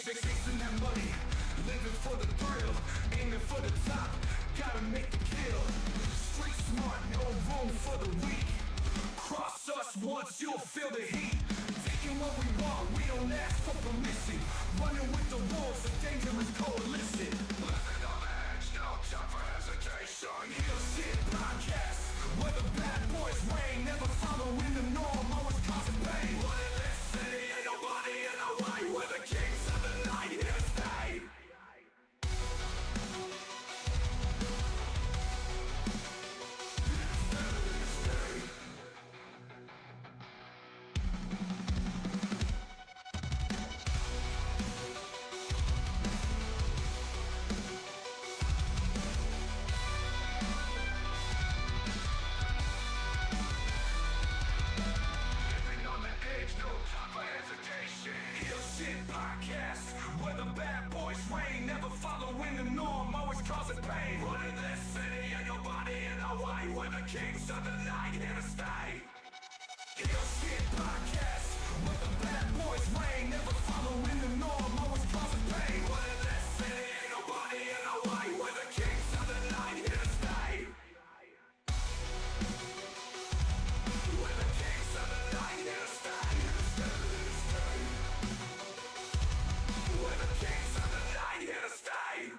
Chasing that money, living for the thrill, aiming for the top, gotta make the kill. Street smart, no room for the weak. Cross us once, you'll feel the heat. Taking what we want, we don't ask for permission. Running with the wolves, a dangerous coalition. Living on the edge, no time for hesitation. Heel Shit Podcast, where the bad boys reign, never following the norm, always causing pain. What in this city, ain't nobody in our way. We're the kings of the night, here to stay. Kings of the night, here to stay. Heel Shit Podcast, where the bad boys reign, never following the norm, always causing pain. What in this city, ain't nobody in our way. We're the kings of the night, here to stay. We're the kings of the night, here to stay. We're the kings of the night, here to stay.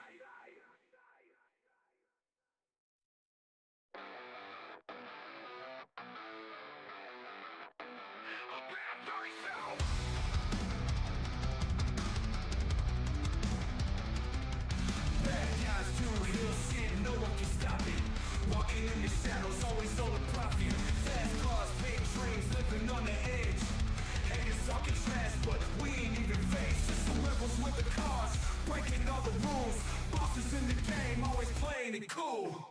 In the shadows, always on the profit. Fast cars, big dreams, living on the edge. Haters talking trash, but we ain't even faced. Just some rebels with the cars, breaking all the rules. Bosses in the game, always playing it cool.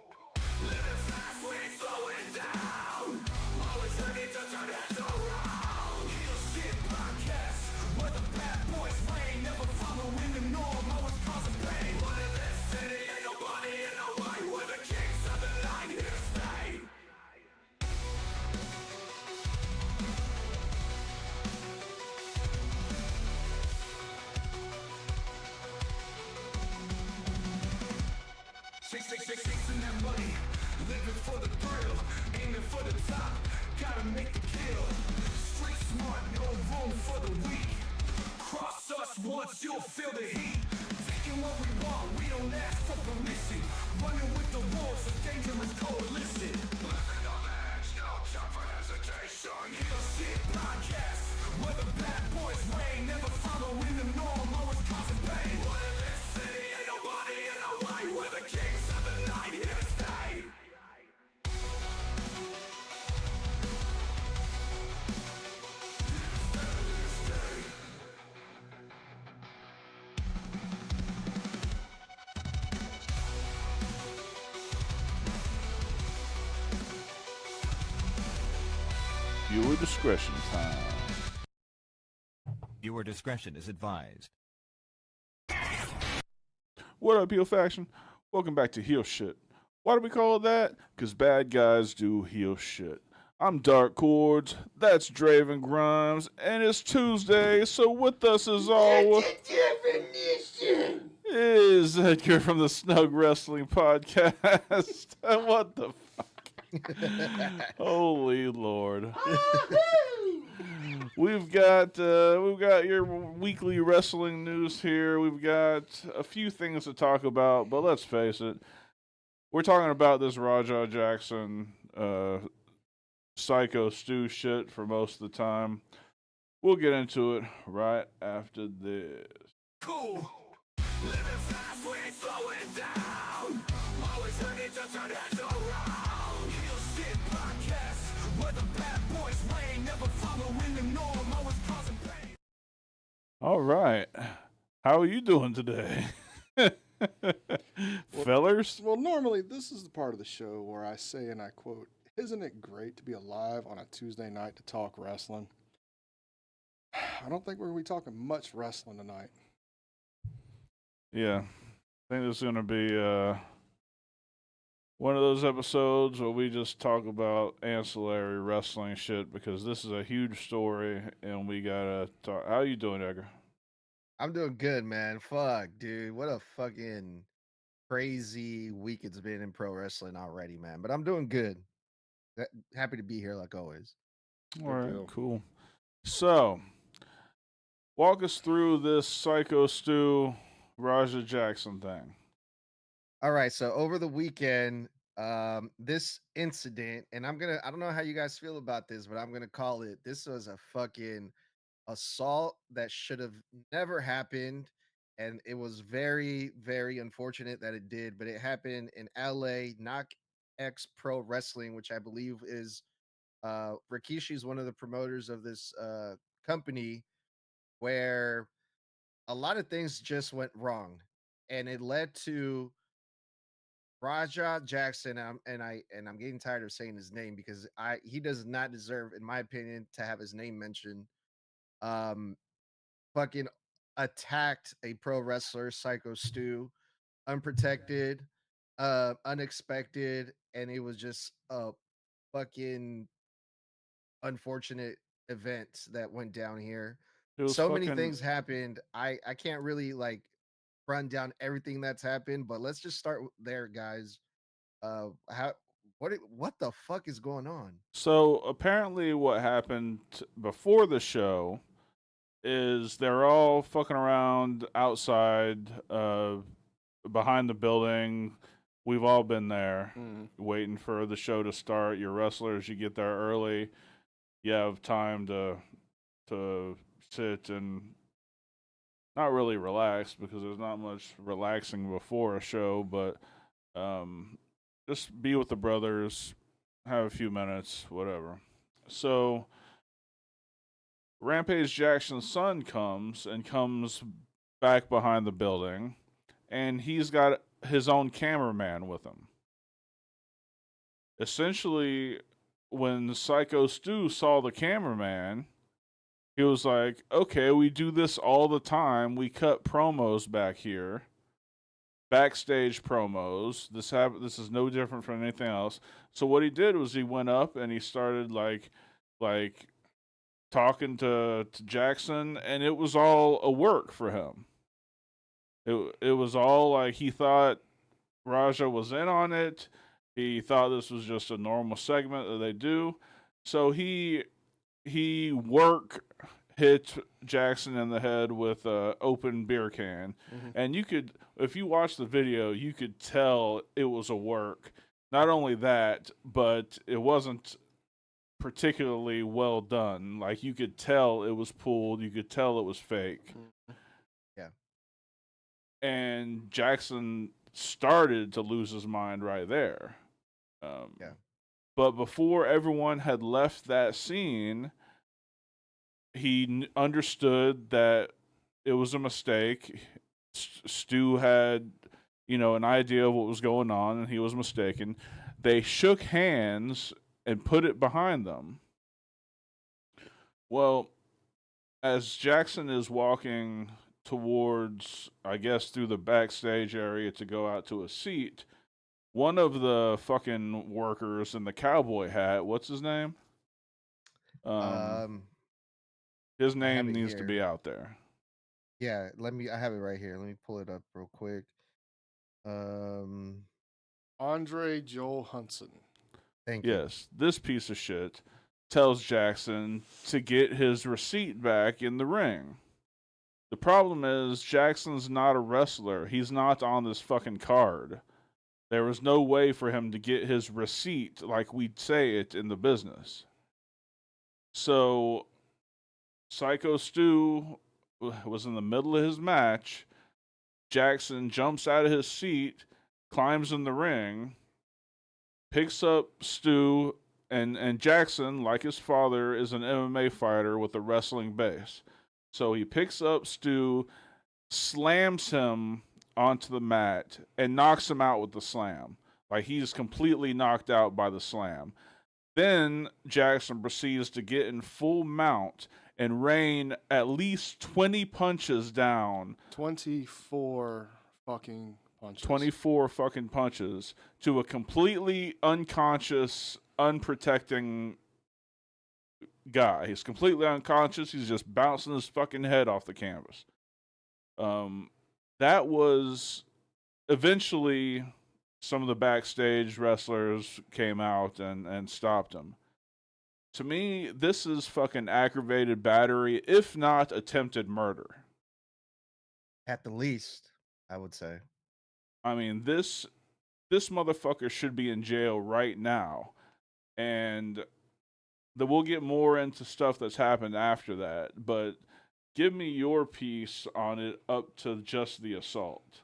Living fast, we ain't slowing down. Always ready to turn heads around. Heel Shit Podcast, where the bad boys reign, never following the norm, always causing pain. What in this city, ain't nobody in our way. We're the kings of the night, here to stay. Chasing that money, living for the thrill, aiming for the top, gotta make the kill. Street smart, no room for the weak. Cross us once, you'll feel the heat. Taking what we want, we don't ask for permission. Running with the wolves, a dangerous coalition. Living on the edge, no time for hesitation. Heel Shit Podcast, where the bad boys reign, never following the norm, always causing pain. What in this city, ain't nobody in our way. We're the kings of the night, here to stay. Viewer discretion time. Viewer discretion is advised. What up, heel faction? Welcome back to Heel Shit. Why do we call it that? Because bad guys do heel shit. I'm Dark Cordz, that's Draven Grimes, and it's Tuesday, so with us as always is Edgar from the Snug Wrestling Podcast. What the fuck? Holy Lord. We've got your weekly wrestling news here. We've got a few things to talk about, but let's face it, we're talking about this Raja Jackson Psycho Stu shit for most of the time. We'll get into it right after this. Cool. Living fast, we ain't slowing down. Always ready to turn heads around. Heel Shit Podcast, where the bad boys reign, never following the norm, always causing pain. All right. How are you doing today? Fellers? Well, normally this is the part of the show where I say, and I quote, "Isn't it great to be alive on a Tuesday night to talk wrestling?" I don't think we're going to be talking much wrestling tonight. Yeah. I think this is going to be one of those episodes where we just talk about ancillary wrestling shit because this is a huge story and we got to talk. How you doing, Edgar? I'm doing good, man. Fuck, dude. What a fucking crazy week it's been in pro wrestling already, man. But I'm doing good. Happy to be here like always. All Good right, deal. cool. So, walk us through this Psycho Stu Raja Jackson thing. All right, so over the weekend, this incident, and I don't know how you guys feel about this, but I'm gonna call it this was a fucking assault that should have never happened. And it was very, very unfortunate that it did, but it happened in LA, Knock X Pro Wrestling, which I believe is Rikishi's one of the promoters of this company, where a lot of things just went wrong. And it led to Raja Jackson, and I'm getting tired of saying his name because I he does not deserve, in my opinion, to have his name mentioned. Um, fucking attacked a pro wrestler, Psycho Stu, unprotected, unexpected, and it was just a fucking unfortunate event that went down here. It was So many fucking. things happened. I can't really like run down everything that's happened, but let's just start there, guys. How what the fuck is going on? So, apparently, what happened before the show is they're all fucking around outside, behind the building. We've all been there waiting for the show to start. Your wrestlers, you get there early. You have time to sit and not really relax because there's not much relaxing before a show, but just be with the brothers, have a few minutes, whatever. So Rampage Jackson's son comes back behind the building, and he's got his own cameraman with him. Essentially, when Psycho Stu saw the cameraman, he was like, okay, we do this all the time. We cut promos back here, backstage promos. This is no different from anything else. So what he did was he went up and he started like talking to Jackson, and it was all a work for him. It was all like he thought Raja was in on it. He thought this was just a normal segment that they do. So he work hit Jackson in the head with a open beer can, and you could, if you watch the video, you could tell it was a work. Not only that, but it wasn't particularly well done. Like you could tell it was pulled. You could tell it was fake. Yeah. And Jackson started to lose his mind right there. Yeah. But before everyone had left that scene, he understood that it was a mistake. Stu had, an idea of what was going on, and he was mistaken. They shook hands and put it behind them. Well, as Jackson is walking towards, I guess, through the backstage area to go out to a seat, one of the fucking workers in the cowboy hat, what's his name? His name needs to be out there. Yeah, I have it right here. Let me pull it up real quick. Andre Joel Hunson. Thank you. Yes, this piece of shit tells Jackson to get his receipt back in the ring. The problem is Jackson's not a wrestler. He's not on this fucking card. There was no way for him to get his receipt like we'd say it in the business. So Psycho Stu was in the middle of his match. Jackson jumps out of his seat, climbs in the ring, picks up Stu, and Jackson, like his father, is an MMA fighter with a wrestling base. So he picks up Stu, slams him onto the mat, and knocks him out with the slam. Like he's completely knocked out by the slam. Then Jackson proceeds to get in full mount and rain at least 20 punches down. 24 fucking punches. 24 fucking punches to a completely unconscious, unprotecting guy. He's completely unconscious. He's just bouncing his fucking head off the canvas. That was eventually some of the backstage wrestlers came out and stopped him. To me, this is fucking aggravated battery, if not attempted murder. At the least, I would say. I mean, this motherfucker should be in jail right now. And we'll get more into stuff that's happened after that, but give me your piece on it up to just the assault.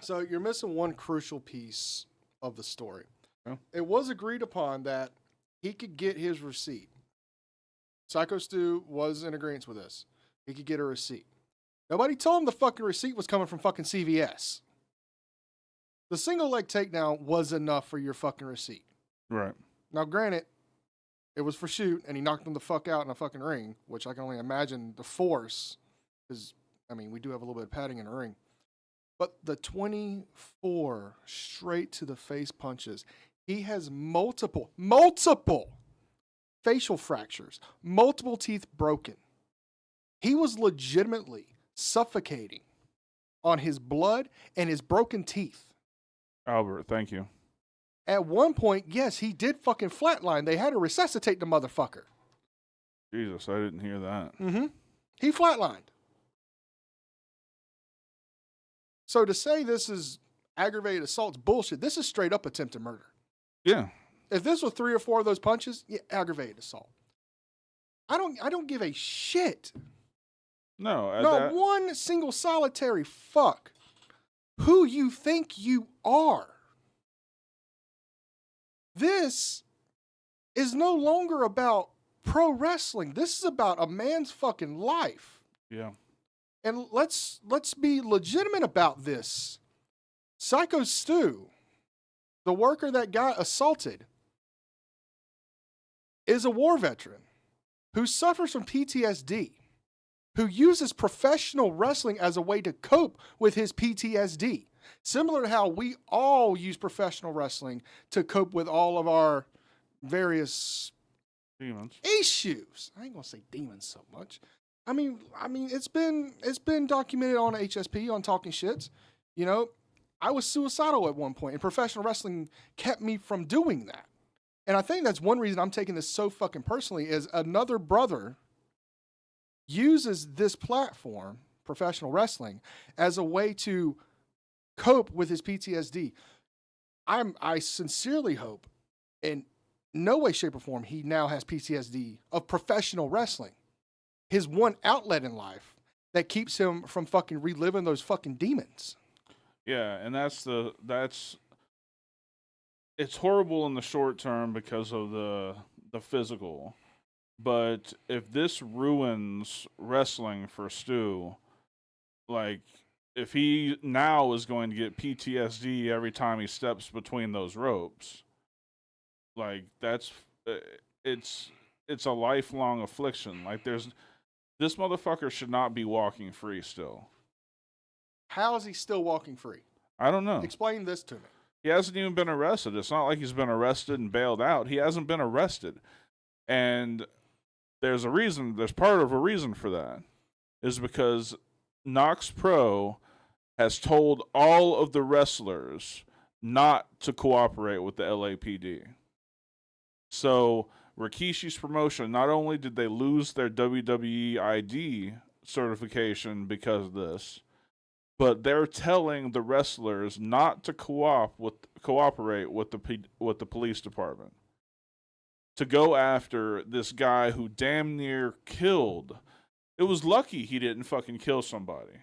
So you're missing one crucial piece of the story. Yeah. It was agreed upon that he could get his receipt. Psycho Stu was in agreement with this. He could get a receipt. Nobody told him the fucking receipt was coming from fucking CVS. The single leg takedown was enough for your fucking receipt. Right. Now, granted, it was for shoot, and he knocked him the fuck out in a fucking ring, which I can only imagine the force, because, I mean, we do have a little bit of padding in the ring. But the 24 straight to the face punches, he has multiple facial fractures, multiple teeth broken. He was legitimately suffocating on his blood and his broken teeth. Albert, thank you. At one point, yes, he did fucking flatline. They had to resuscitate the motherfucker. Jesus, I didn't hear that. Mm-hmm. He flatlined. So to say this is aggravated assault's bullshit. This is straight up attempted murder. Yeah. If this was 3 or 4 of those punches, yeah, aggravated assault. I don't give a shit. No. Not one single solitary fuck who you think you are. This is no longer about pro wrestling. This is about a man's fucking life. Yeah. And let's be legitimate about this. Psycho Stu, the worker that got assaulted, is a war veteran who suffers from PTSD, who uses professional wrestling as a way to cope with his PTSD. Similar to how we all use professional wrestling to cope with all of our various demons issues. I ain't gonna say demons so much. I mean, it's been documented on HSP on Talking Shits. You know, I was suicidal at one point, and professional wrestling kept me from doing that. And I think that's one reason I'm taking this so fucking personally is another brother uses this platform, professional wrestling, as a way to cope with his PTSD. I sincerely hope in no way, shape, or form he now has PTSD of professional wrestling. His one outlet in life that keeps him from fucking reliving those fucking demons. Yeah, and it's horrible in the short term because of the physical. But if this ruins wrestling for Stu, like if he now is going to get PTSD every time he steps between those ropes, like it's a lifelong affliction. Like this motherfucker should not be walking free still. How is he still walking free? I don't know. Explain this to me. He hasn't even been arrested. It's not like he's been arrested and bailed out. He hasn't been arrested. And there's a reason, there's part of a reason for that. Is because Knox Pro has told all of the wrestlers not to cooperate with the LAPD. So Rikishi's promotion, not only did they lose their WWE ID certification because of this, but they're telling the wrestlers not to cooperate with the police department, to go after this guy who damn near killed. It was lucky he didn't fucking kill somebody.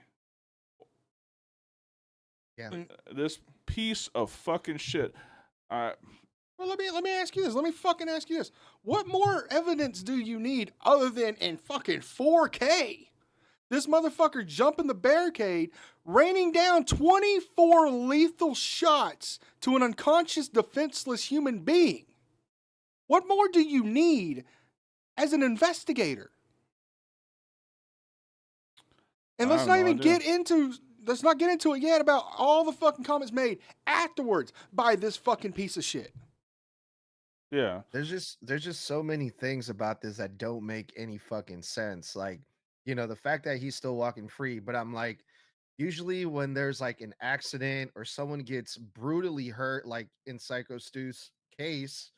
Yeah. This piece of fucking shit. Well, let me ask you this. Let me fucking ask you this. What more evidence do you need other than in fucking 4K? This motherfucker jumping the barricade, raining down 24 lethal shots to an unconscious, defenseless human being. What more do you need as an investigator? And let's not get into it yet about all the fucking comments made afterwards by this fucking piece of shit. Yeah. There's just so many things about this that don't make any fucking sense. Like the fact that he's still walking free. But I'm like, usually when there's like an accident or someone gets brutally hurt, like in Psycho Stu's case,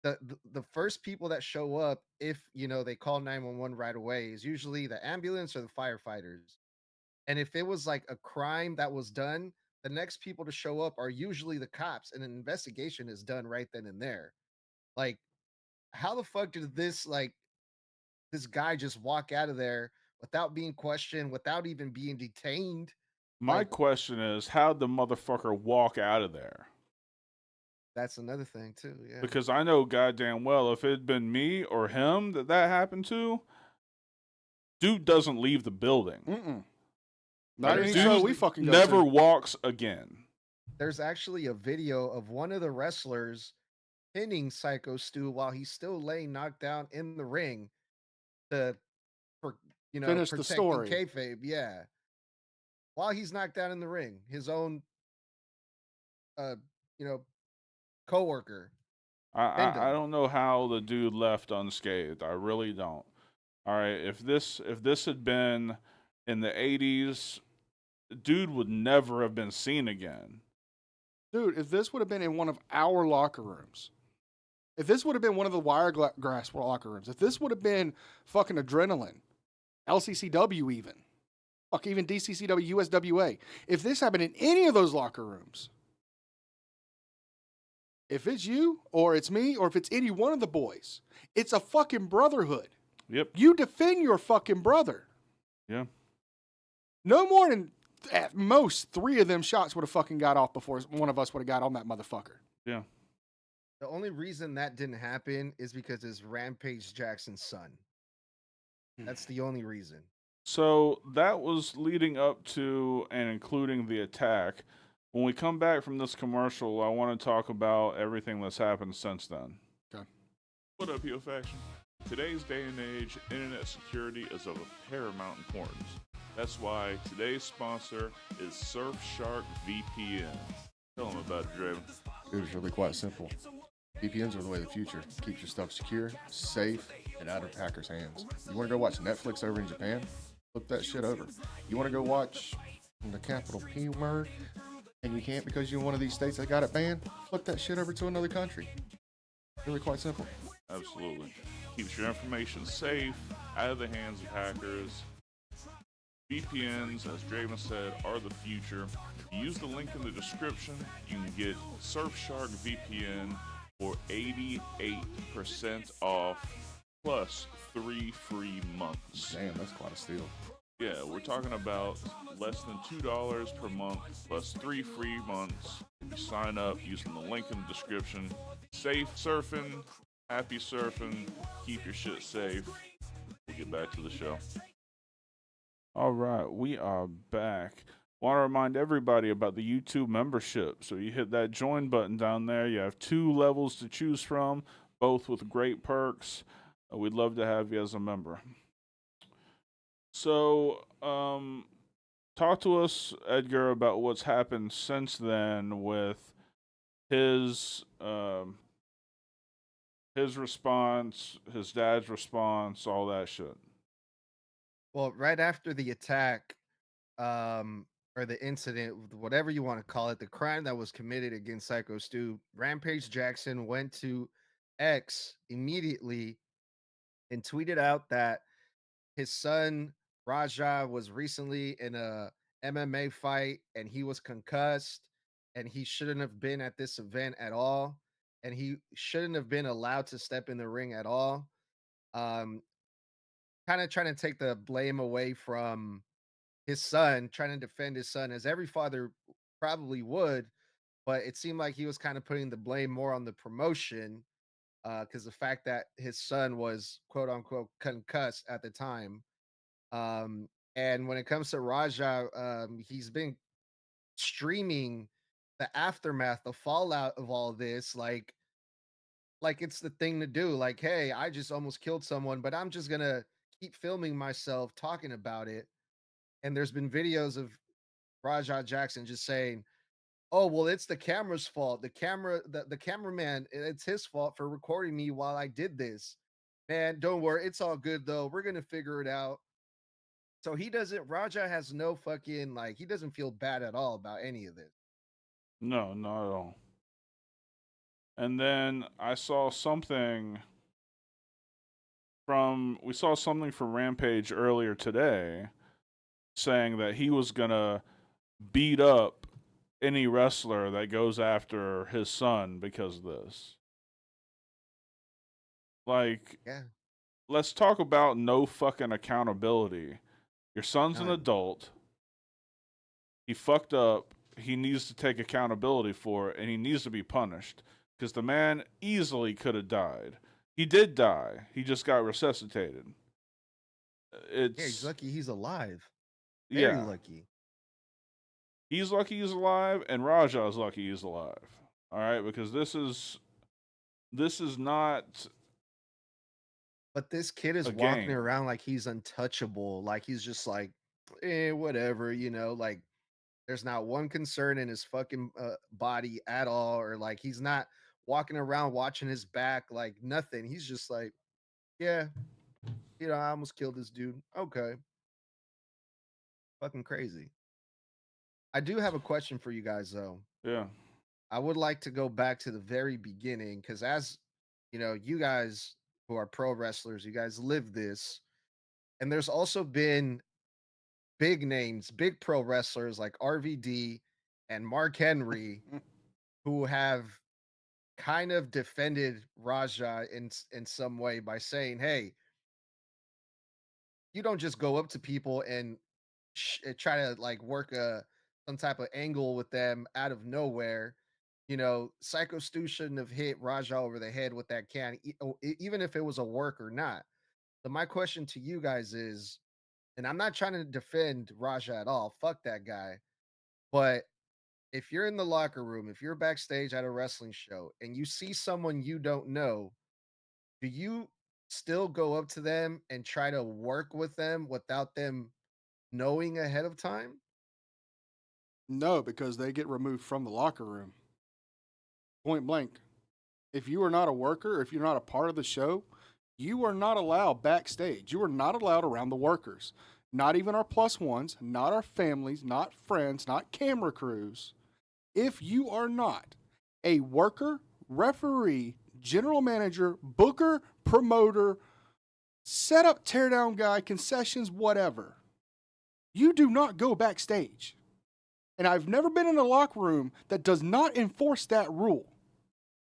the first people that show up, if they call 911 right away, is usually the ambulance or the firefighters. And if it was like a crime that was done, the next people to show up are usually the cops, and an investigation is done right then and there. Like, how the fuck did this guy just walk out of there without being questioned, without even being detained? My Like, question is, how'd the motherfucker walk out of there? that's another thing too. Yeah. Because I know goddamn well if it had been me or him that happened to, dude doesn't leave the building. Mm-mm. Not Not any any Dude show we fucking go never to. walks again. There's actually a video of one of the wrestlers pinning Psycho Stu while he's still laying knocked down in the ring to for Finish the protecting story. kayfabe. Yeah, while he's knocked down in the ring, his own uh you know coworker pinned I him. don't know how the dude left unscathed. I really don't. All right, if this had been in the 80s, dude would never have been seen again. Dude, if this would have been in one of our locker rooms, if this would have been one of the Wiregrass locker rooms, if this would have been fucking Adrenaline, LCCW even, fuck, even DCCW, USWA, if this happened in any of those locker rooms, if it's you or it's me or if it's any one of the boys, it's a fucking brotherhood. Yep. You defend your fucking brother. Yeah. No more than at most 3 of them shots would have fucking got off before one of us would have got on that motherfucker. Yeah. The only reason that didn't happen is because it's Rampage Jackson's son. That's the only reason. So that was leading up to and including the attack. When we come back from this commercial, I want to talk about everything that's happened since then. Okay. What up, Heel Faction? Today's day and age, internet security is of paramount importance. That's why today's sponsor is Surfshark VPN. Tell them about it, Draven. It was really quite simple. VPNs are the way of the future. Keeps your stuff secure, safe, and out of hackers' hands. You want to go watch Netflix over in Japan? Flip that shit over. You want to go watch the capital P word, and you can't because you're in one of these states that got it banned? Flip that shit over to another country. Really quite simple. Absolutely. Keeps your information safe, out of the hands of hackers. VPNs, as Draven said, are the future. If you use the link in the description, you can get Surfshark VPN for 88% off plus 3 free months. Damn, that's quite a steal. Yeah, we're talking about less than $2 per month plus 3 free months. If you sign up using the link in the description. Safe surfing, happy surfing, keep your shit safe. We'll get back to the show. All right, we are back. Want to remind everybody about the YouTube membership. So you hit that join button down there. You have 2 levels to choose from, both with great perks. We'd love to have you as a member. So, talk to us, Edgar, about what's happened since then with his response, his dad's response, all that shit. Well, right after the attack, or the incident, whatever you want to call it, the crime that was committed against Psycho Stu, Rampage Jackson went to X immediately and tweeted out that his son Raja was recently in a MMA fight and he was concussed and he shouldn't have been at this event at all and he shouldn't have been allowed to step in the ring at all. Um, kind of trying to take the blame away from his son, trying to defend his son, as every father probably would. But it seemed like he was kind of putting the blame more on the promotion because the fact that his son was quote unquote concussed at the time. And when it comes to Raja, he's been streaming the aftermath, the fallout of all this, like it's the thing to do. Like, hey, I just almost killed someone, but I'm just gonna keep filming myself talking about it. And there's been videos of Rajah Jackson just saying, "Oh, well, it's the camera's fault. The cameraman, it's his fault for recording me while I did this. Man, don't worry, it's all good though. We're gonna figure it out." So he doesn't. Raja has no fucking like. He doesn't feel bad at all about any of this. No, not at all. And then I saw something we saw something from Rampage earlier today saying that he was gonna beat up any wrestler that goes after his son because of this. Like, Yeah. let's talk about no fucking accountability. Your son's an None. adult. He fucked up. He needs to take accountability for it, and he needs to be punished. Because the man easily could have died. He did die. He just got resuscitated. Yeah, he's lucky he's alive. Very yeah. lucky. He's lucky he's alive, and Raja is lucky he's alive. All right, because this is not. But this kid is A walking game. around like he's untouchable. Like he's just like, whatever, you know. Like there's not one concern in his fucking body at all, or like he's not walking around watching his back, like nothing. He's just like, yeah, you know, I almost killed this dude. Okay, fucking crazy. I do have a question for you guys though. Yeah. I would like to go back to the very beginning because, as you know, you guys who are pro wrestlers, you guys live this. And there's also been big names, big pro wrestlers like RVD and Mark Henry who have kind of defended Raja in some way by saying, "Hey, you don't just go up to people and try to like work some type of angle with them out of nowhere." You know, Psycho Stu shouldn't have hit Raja over the head with that can, even if it was a work or not. So my question to you guys is, and I'm not trying to defend Raja at all. Fuck that guy. But if you're in the locker room, if you're backstage at a wrestling show and you see someone you don't know, do you still go up to them and try to work with them without them knowing ahead of time? No, because they get removed from the locker room. Point blank. If you are not a worker, if you're not a part of the show, you are not allowed backstage. You are not allowed around the workers. Not even our plus ones, not our families, not friends, not camera crews. If you are not a worker, referee, general manager, booker, promoter, setup, teardown guy, concessions, whatever, you do not go backstage. And I've never been in a locker room that does not enforce that rule.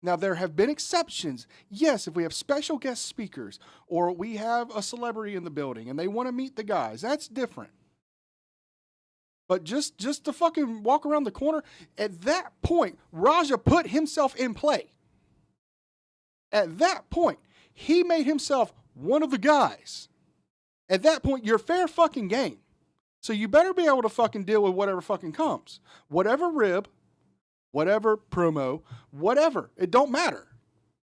Now, there have been exceptions. Yes, if we have special guest speakers or we have a celebrity in the building and they want to meet the guys, that's different. But just to fucking walk around the corner, at that point, Raja put himself in play. At that point, he made himself one of the guys. At that point, you're fair fucking game. So you better be able to fucking deal with whatever fucking comes. Whatever rib, whatever promo, whatever. It don't matter.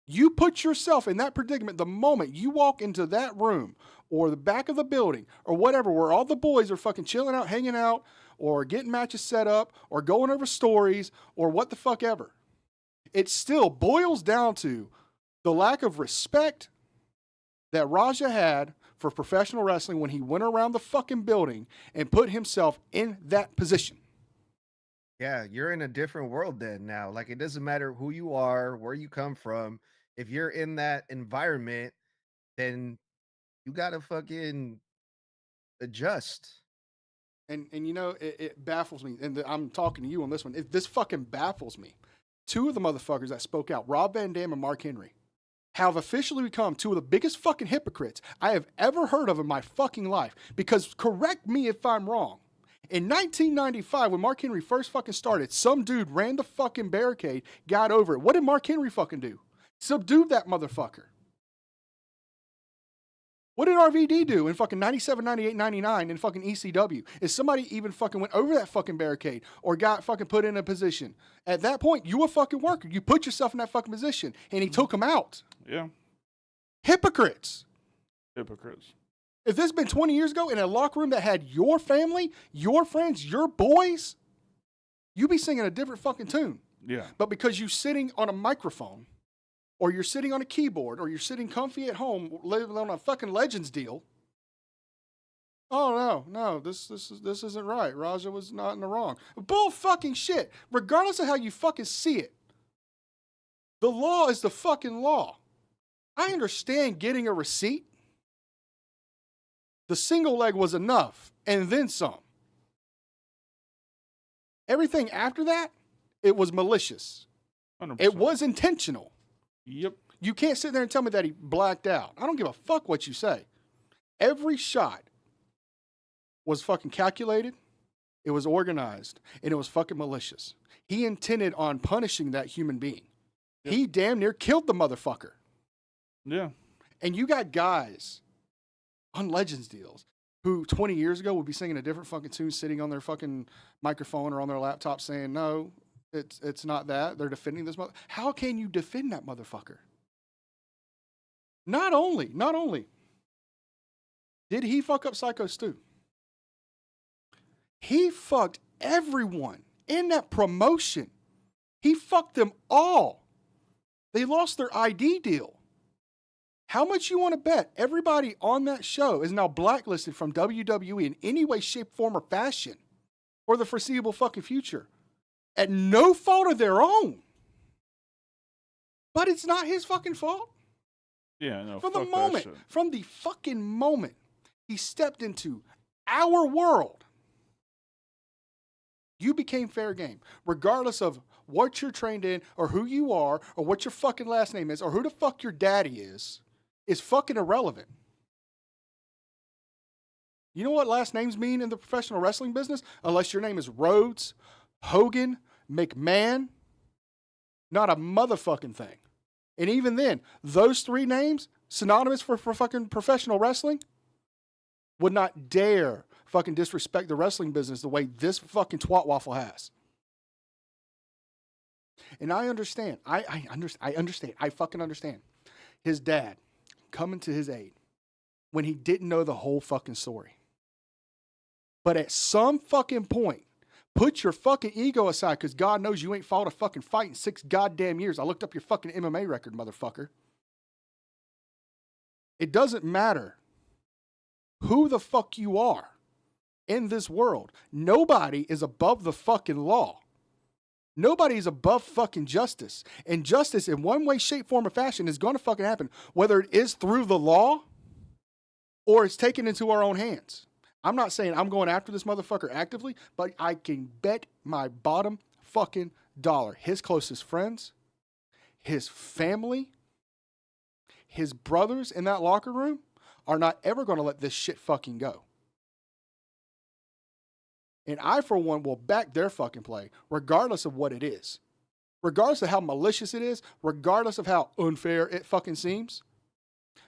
You put yourself in that predicament the moment you walk into that room or the back of the building or whatever, where all the boys are fucking chilling out, hanging out, or getting matches set up, or going over stories, or what the fuck ever. It still boils down to the lack of respect that Raja had for professional wrestling when he went around the fucking building and put himself in that position. Yeah, you're in a different world then now. Like it doesn't matter who you are, where you come from. If you're in that environment, then you gotta fucking adjust. And you know, it baffles me. And I'm talking to you on this one. This fucking baffles me. Two of the motherfuckers that spoke out, Rob Van Dam and Mark Henry, have officially become two of the biggest fucking hypocrites I have ever heard of in my fucking life. Because correct me if I'm wrong. In 1995, when Mark Henry first fucking started, some dude ran the fucking barricade, got over it. What did Mark Henry fucking do? Subdued that motherfucker. What did RVD do in fucking 97, 98, 99 in fucking ECW? Is somebody even fucking went over that fucking barricade or got fucking put in a position? At that point, you a fucking worker. You put yourself in that fucking position, and he took him out. Yeah. Hypocrites. Hypocrites. If this had been 20 years ago in a locker room that had your family, your friends, your boys, you'd be singing a different fucking tune. Yeah. But because you're sitting on a microphone, or you're sitting on a keyboard, or you're sitting comfy at home living on a fucking Legends deal, Oh no, this isn't right. Raja was not in the wrong. Bull fucking shit. Regardless of how you fucking see it, the law is the fucking law. I understand getting a receipt. The single leg was enough, and then some. Everything after that, it was malicious. 100%. It was intentional. Yep. You can't sit there and tell me that he blacked out. I don't give a fuck what you say. Every shot was fucking calculated, it was organized, and it was fucking malicious. He intended on punishing that human being. Yep. He damn near killed the motherfucker. Yeah. And you got guys on Legends deals who 20 years ago would be singing a different fucking tune sitting on their fucking microphone or on their laptop saying, no, it's not that. They're defending this mother. How can you defend that motherfucker? Not only did he fuck up Psycho Stu, he fucked everyone in that promotion. He fucked them all. They lost their ID deal. How much you want to bet everybody on that show is now blacklisted from WWE in any way, shape, form, or fashion for the foreseeable fucking future at no fault of their own? But it's not his fucking fault. Yeah, no, From the fuck that moment, shit. from the fucking moment he stepped into our world, you became fair game, regardless of what you're trained in or who you are or what your fucking last name is or who the fuck your daddy is fucking irrelevant. You know what last names mean in the professional wrestling business? Unless your name is Rhodes, Hogan, McMahon, not a motherfucking thing. And even then, those three names, synonymous for fucking professional wrestling, would not dare fucking disrespect the wrestling business the way this fucking twat waffle has. And I understand. I understand. I fucking understand. His dad coming to his aid when he didn't know the whole fucking story. But at some fucking point, put your fucking ego aside, because God knows you ain't fought a fucking fight in 6 goddamn years. I looked up your fucking MMA record, motherfucker. It doesn't matter who the fuck you are in this world. Nobody is above the fucking law. Nobody is above fucking justice. And justice in one way, shape, form, or fashion is going to fucking happen, whether it is through the law or it's taken into our own hands. I'm not saying I'm going after this motherfucker actively, but I can bet my bottom fucking dollar his closest friends, his family, his brothers in that locker room are not ever going to let this shit fucking go. And I, for one, will back their fucking play, regardless of what it is. Regardless of how malicious it is, regardless of how unfair it fucking seems.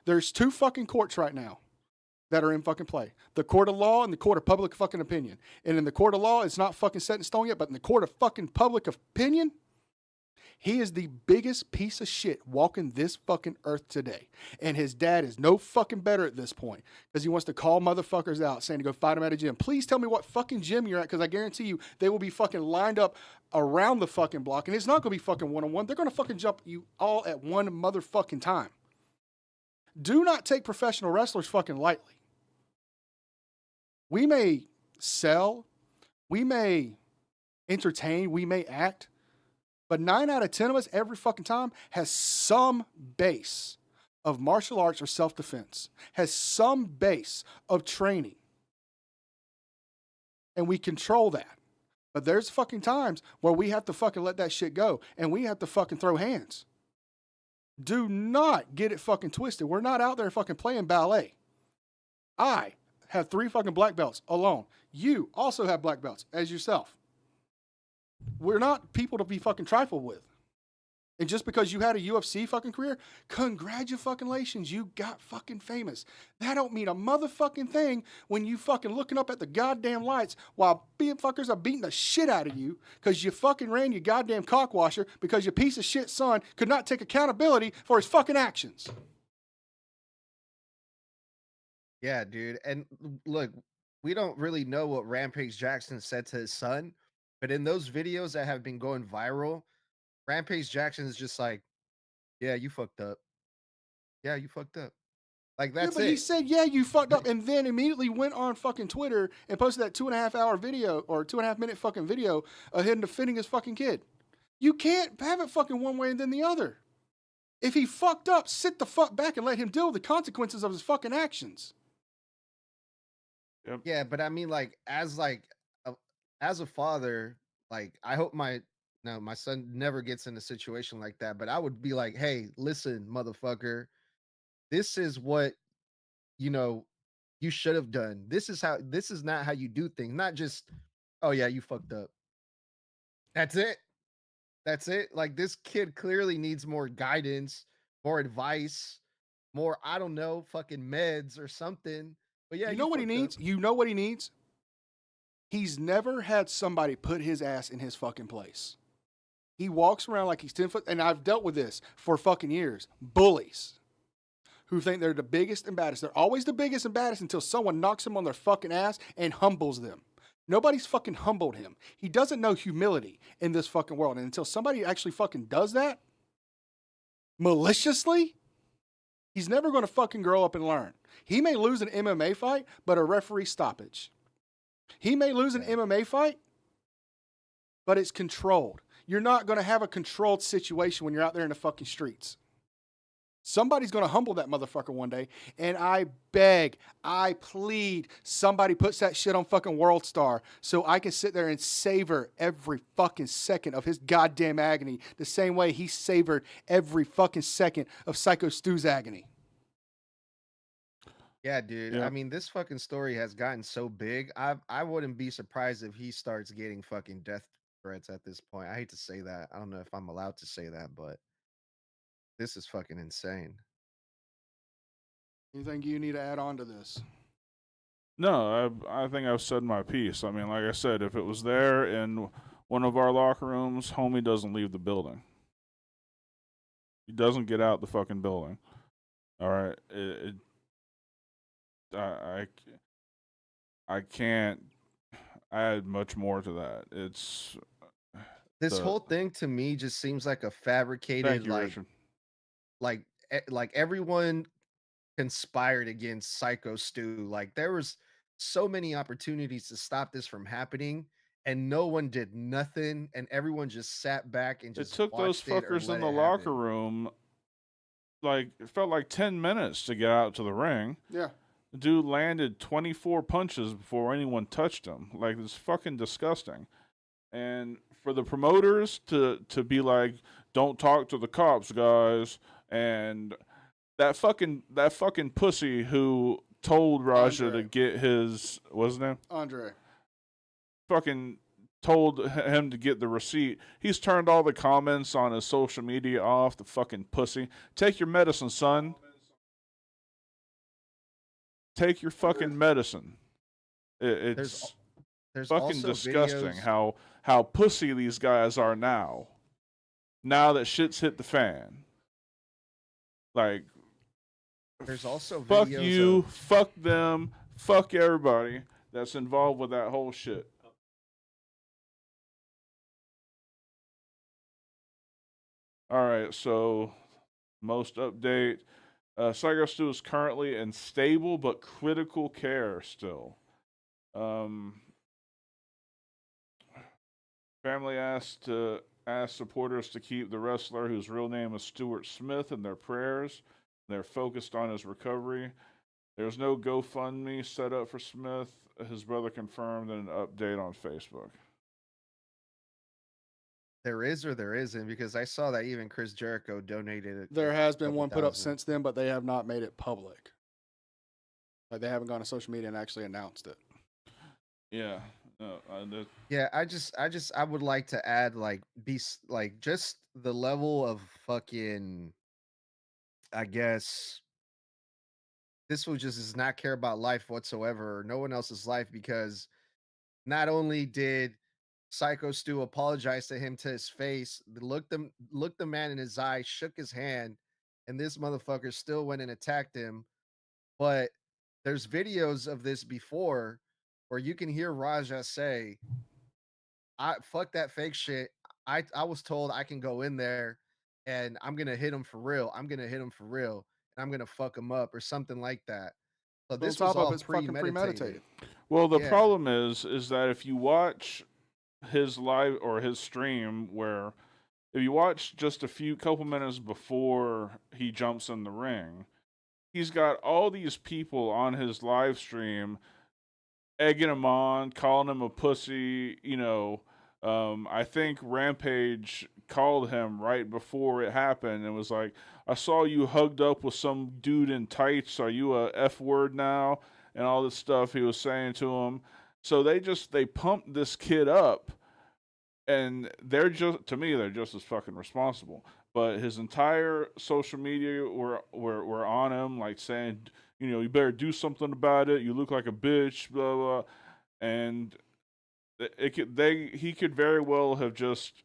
There's 2 fucking courts right now that are in fucking play. The court of law and the court of public fucking opinion. And in the court of law, it's not fucking set in stone yet, but in the court of fucking public opinion, he is the biggest piece of shit walking this fucking earth today. And his dad is no fucking better at this point because he wants to call motherfuckers out saying to go fight him at a gym. Please tell me what fucking gym you're at, because I guarantee you they will be fucking lined up around the fucking block. And it's not going to be fucking one-on-one. They're going to fucking jump you all at one motherfucking time. Do not take professional wrestlers fucking lightly. We may sell, we may entertain, we may act, but 9 out of 10 of us every fucking time has some base of martial arts or self-defense, has some base of training. And we control that. But there's fucking times where we have to fucking let that shit go and we have to fucking throw hands. Do not get it fucking twisted. We're not out there fucking playing ballet. I have 3 fucking black belts alone. You also have black belts as yourself. We're not people to be fucking trifled with. And just because you had a UFC fucking career, congratulations, you got fucking famous. That don't mean a motherfucking thing when you fucking looking up at the goddamn lights while fuckers are beating the shit out of you because you fucking ran your goddamn cockwasher because your piece of shit son could not take accountability for his fucking actions. Yeah, dude. And look, we don't really know what Rampage Jackson said to his son, but in those videos that have been going viral, Rampage Jackson is just like, yeah, you fucked up. Yeah, you fucked up. Like Yeah, that's but he it. said, "Yeah, you fucked up," and then immediately went on fucking Twitter and posted that 2.5 hour video or 2.5 minute fucking video of him defending his fucking kid. You can't have it fucking one way and then the other. If he fucked up, sit the fuck back and let him deal with the consequences of his fucking actions. Yep. Yeah, but I mean, a, as a father, like I hope my son never gets in a situation like that. But I would be like, hey, listen, motherfucker, this is what you know you should have done. This is not how you do things. Not just, oh yeah, you fucked up. That's it. That's it. Like this kid clearly needs more guidance, more advice, more, I don't know, fucking meds or something. But yeah, You you know what he fucked up. needs? You know what he needs? He's never had somebody put his ass in his fucking place. He walks around like he's 10 foot, and I've dealt with this for fucking years. Bullies who think they're the biggest and baddest. They're always the biggest and baddest until someone knocks them on their fucking ass and humbles them. Nobody's fucking humbled him. He doesn't know humility in this fucking world. And until somebody actually fucking does that maliciously, he's never going to fucking grow up and learn. He may lose an MMA fight, but a referee stoppage. He may lose an MMA fight, but it's controlled. You're not going to have a controlled situation when you're out there in the fucking streets. Somebody's going to humble that motherfucker one day. And I beg, I plead, somebody puts that shit on fucking World Star so I can sit there and savor every fucking second of his goddamn agony the same way he savored every fucking second of Psycho Stu's agony. Yeah, dude. Yeah. I mean, this fucking story has gotten so big. I wouldn't be surprised if he starts getting fucking death threats at this point. I hate to say that. I don't know if I'm allowed to say that, but this is fucking insane. Anything you need to add on to this? No, I think I've said my piece. I mean, like I said, if it was there in one of our locker rooms, homie doesn't leave the building. He doesn't get out the fucking building. All right, I can't add much more to that. It's This the- whole thing to me just seems like a thank fabricated, you, Richard. like everyone conspired against Psycho Stu. Like there was so many opportunities to stop this from happening, and no one did nothing, and everyone just sat back and It just took those watched it or fuckers let in the it locker happen. room, like, it felt like 10 minutes to get out to the ring. Yeah. The dude landed 24 punches before anyone touched him. Like, it's fucking disgusting. And for the promoters to be like, don't talk to the cops, guys, and that fucking pussy who told Raja Andre. to get his, what's his name? Andre. Fucking told him to get the receipt. He's turned all the comments on his social media off. The fucking pussy. Take your medicine, son. Take your fucking medicine. It's There's fucking also disgusting videos, how pussy these guys are now. Now that shit's hit the fan. Like, there's also fuck videos you, of, fuck them, fuck everybody that's involved with that whole shit. All right, so most update. Psycho Stu is currently in stable but critical care still. Family asked supporters to keep the wrestler, whose real name is Stuart Smith, in their prayers. They're focused on his recovery. There's no GoFundMe set up for Smith. His brother confirmed in an update on Facebook. there is or there isn't, because I saw that even Chris Jericho donated. There has been couple one put up thousand. since then, but they have not made it public. Like they haven't gone to social media and actually announced it. Yeah. Yeah, I would like to add like just the level of fucking, I guess this will just does not care about life whatsoever or no one else's life, because not only did Psycho Stu apologize to him to his face, looked the man in his eye, shook his hand, and this motherfucker still went and attacked him. But there's videos of this before where you can hear Raja say, I fuck that fake shit. I was told I can go in there and I'm gonna hit him for real. I'm gonna hit him for real. and I'm gonna fuck him up or something like that. So But on this top was of all it's fucking premeditated. Well, the Yeah. problem is that if you watch his live or his stream, where if you watch just a couple minutes before he jumps in the ring, he's got all these people on his live stream egging him on, calling him a pussy. I think Rampage called him right before it happened and was like, I saw you hugged up with some dude in tights. Are you a F word now? And all this stuff he was saying to him. So they pumped this kid up, and they're just as fucking responsible. But his entire social media were on him, like saying, you better do something about it. You look like a bitch, blah blah. And he could very well have just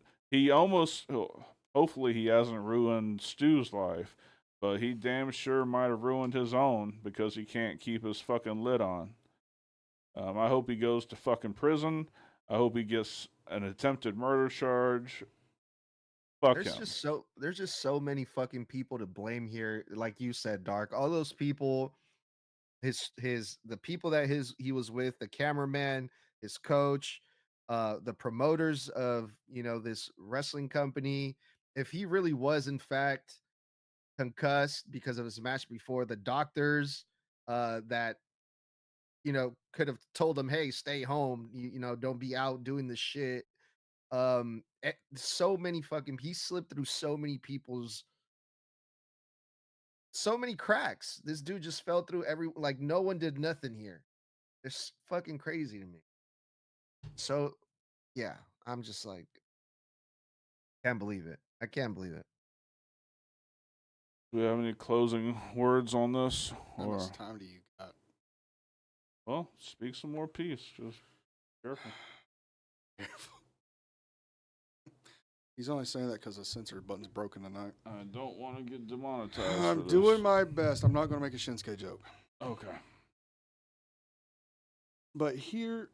hopefully he hasn't ruined Stu's life, but he damn sure might have ruined his own because he can't keep his fucking lid on. I hope he goes to fucking prison. I hope he gets an attempted murder charge. Fuck There's him. just so many fucking people to blame here. Like you said, Dark. All those people, the people that he was with, the cameraman, his coach, the promoters of this wrestling company. If he really was in fact concussed because of his match before, the doctors that could have told him, hey, stay home, don't be out doing this shit. So many fucking he slipped through so many cracks. This dude just fell through like no one did nothing here. It's fucking crazy to me. So yeah, I'm just like, can't believe it. I can't believe it. Do we have any closing words on this? How Or, much time do you got? well, speak some more peace. Just careful. He's only saying that because the censor button's broken tonight. I don't want to get demonetized. I'm for doing this. my best. I'm not going to make a Shinsuke joke. Okay. But here's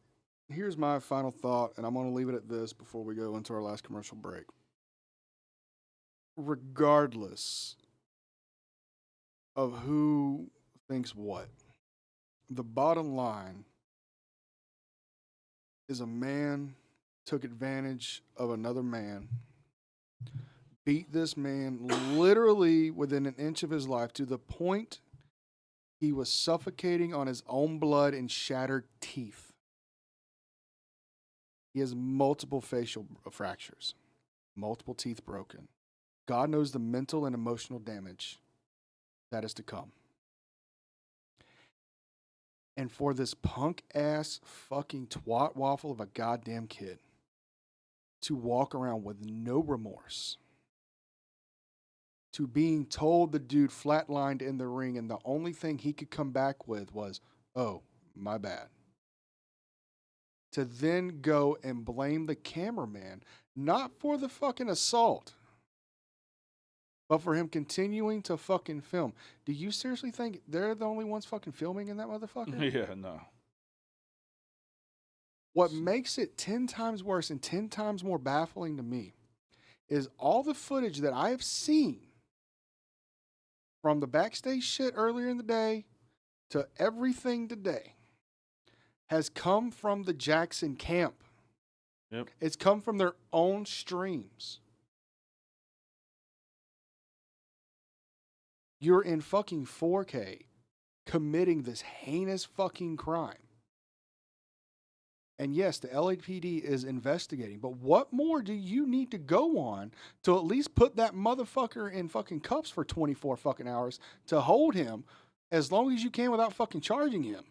my final thought, and I'm going to leave it at this before we go into our last commercial break. Regardless of who thinks what, the bottom line is a man took advantage of another man, beat this man literally within an inch of his life to the point he was suffocating on his own blood and shattered teeth. He has multiple facial fractures, multiple teeth broken. God knows the mental and emotional damage that is to come. And for this punk ass fucking twat waffle of a goddamn kid to walk around with no remorse, to being told the dude flatlined in the ring and the only thing he could come back with was, oh, my bad. To then go and blame the cameraman, not for the fucking assault, but for him continuing to fucking film. Do you seriously think they're the only ones fucking filming in that motherfucker? Yeah, no. What makes it 10 times worse and 10 times more baffling to me is all the footage that I have seen from the backstage shit earlier in the day to everything today has come from the Jackson camp. Yep. It's come from their own streams. You're in fucking 4K committing this heinous fucking crime. And yes, the LAPD is investigating, but what more do you need to go on to at least put that motherfucker in fucking cuffs for 24 fucking hours to hold him as long as you can without fucking charging him?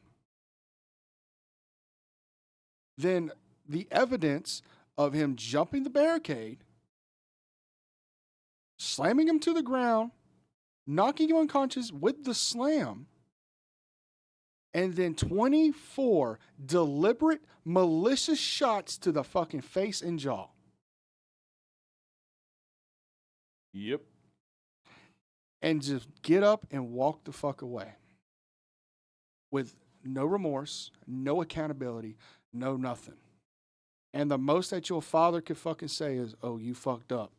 Then the evidence of him jumping the barricade, slamming him to the ground, knocking him unconscious with the slam, and then 24 deliberate, malicious shots to the fucking face and jaw. Yep. And just get up and walk the fuck away. With no remorse, no accountability, no nothing. And the most that your father could fucking say is, oh, you fucked up.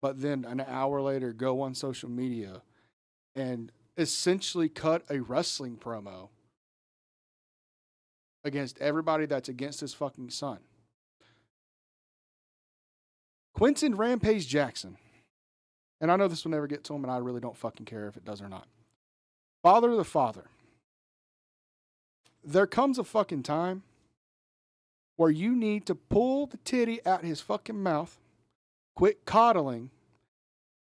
But then an hour later, go on social media and essentially cut a wrestling promo against everybody that's against his fucking son. Quentin Rampage Jackson. And I know this will never get to him, and I really don't fucking care if it does or not. Father the father. There comes a fucking time where you need to pull the titty out his fucking mouth, quit coddling,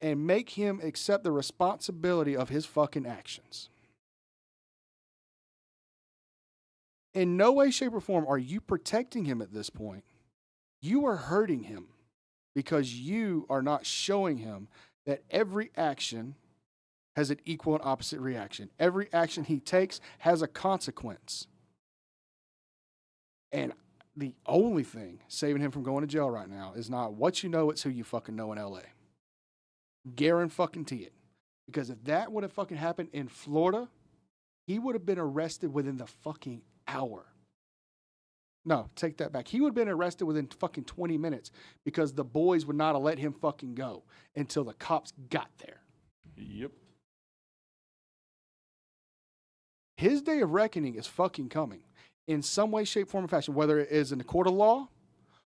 and make him accept the responsibility of his fucking actions. In no way, shape, or form are you protecting him at this point. You are hurting him because you are not showing him that every action has an equal and opposite reaction. Every action he takes has a consequence. And the only thing saving him from going to jail right now is not what you know, it's who you fucking know in LA. Guarantee it. Because if that would have fucking happened in Florida, he would have been arrested within the fucking hour. No, take that back. He would have been arrested within fucking 20 minutes because the boys would not have let him fucking go until the cops got there. Yep. His day of reckoning is fucking coming in some way, shape, form, or fashion, whether it is in a court of law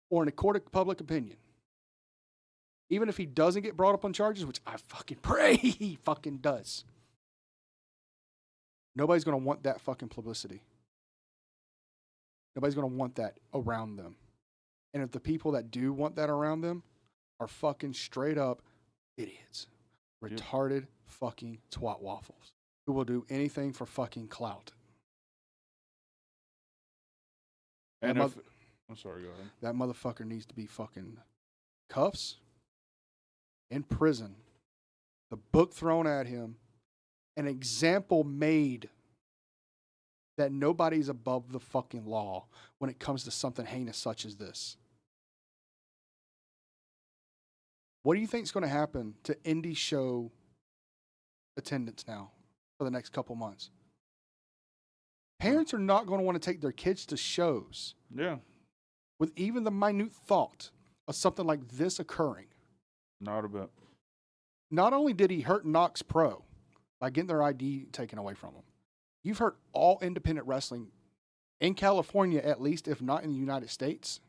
or in a court of public opinion. Even if he doesn't get brought up on charges, which I fucking pray he fucking does. Nobody's going to want that fucking publicity. Nobody's going to want that around them. And if the people that do want that around them are fucking straight up idiots, retarded fucking twat waffles who will do anything for fucking clout. And I'm sorry, go ahead. That motherfucker needs to be fucking cuffs, in prison, the book thrown at him, an example made that nobody's above the fucking law when it comes to something heinous such as this. What do you think is going to happen to indie show attendance now for the next couple months? Parents are not going to want to take their kids to shows Yeah. with even the minute thought of something like this occurring. Not a bit. Not only did he hurt Knox Pro by getting their ID taken away from them, you've hurt all independent wrestling in California, at least, if not in the United States,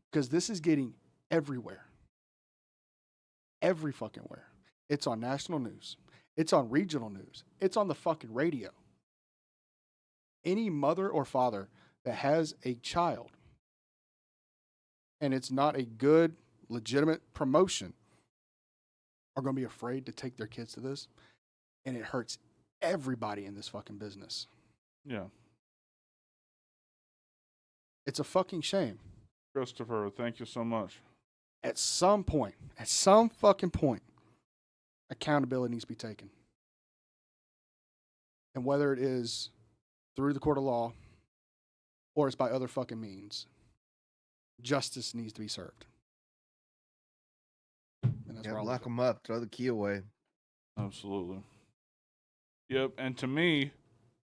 because this is getting everywhere. Every fucking where. It's on national news. It's on regional news. It's on the fucking radio. Any mother or father that has a child and it's not a good, legitimate promotion are going to be afraid to take their kids to this. And it hurts everybody in this fucking business. Yeah. It's a fucking shame. Christopher, thank you so much. At some fucking point, accountability needs to be taken. And whether it is through the court of law or it's by other fucking means, justice needs to be served. And that's Yeah, where I'll lock leave it. them up, throw the key away. Absolutely. Yep, and to me,